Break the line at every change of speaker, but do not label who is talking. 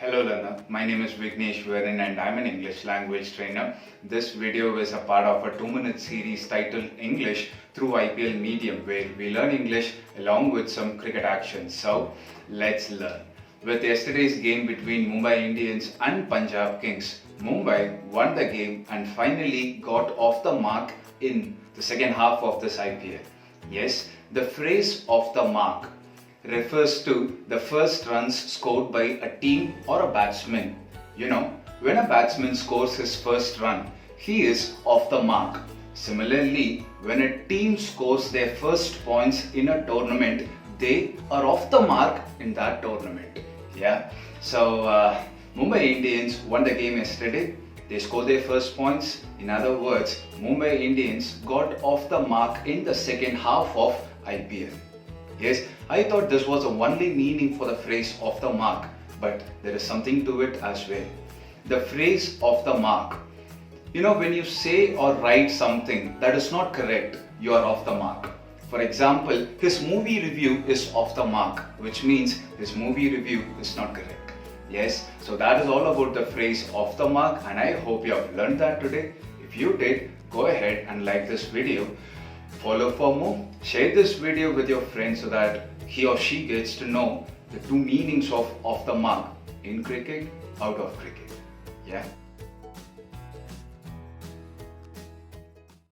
Hello learner, my name is Vignesh Verin and I'm an English language trainer. This video is a part of a 2-minute series titled English through IPL Medium, where we learn English along with some cricket action. So let's learn. With yesterday's game between Mumbai Indians and Punjab Kings, Mumbai won the game and finally got off the mark in the second half of this IPL. Yes, the phrase "off the mark" refers to the first runs scored by a team or a batsman. You know, when a batsman scores his first run, he is off the mark. Similarly, when a team scores their first points in a tournament, they are off the mark in that tournament. Yeah, so Mumbai Indians won the game yesterday. They scored their first points. In other words, Mumbai Indians got off the mark in the second half of IPL. Yes, I thought this was the only meaning for the phrase "off the mark", but there is something to it as well. The phrase "off the mark", you know, when you say or write something that is not correct, you are off the mark. For example, his movie review is off the mark, which means his movie review is not correct. Yes, so that is all about the phrase "off the mark", and I hope you have learned that today. If you did, go ahead and like this video. Follow for more. Share this video with your friends so that he or she gets to know the two meanings of "off the mark" in cricket, out of cricket. Yeah.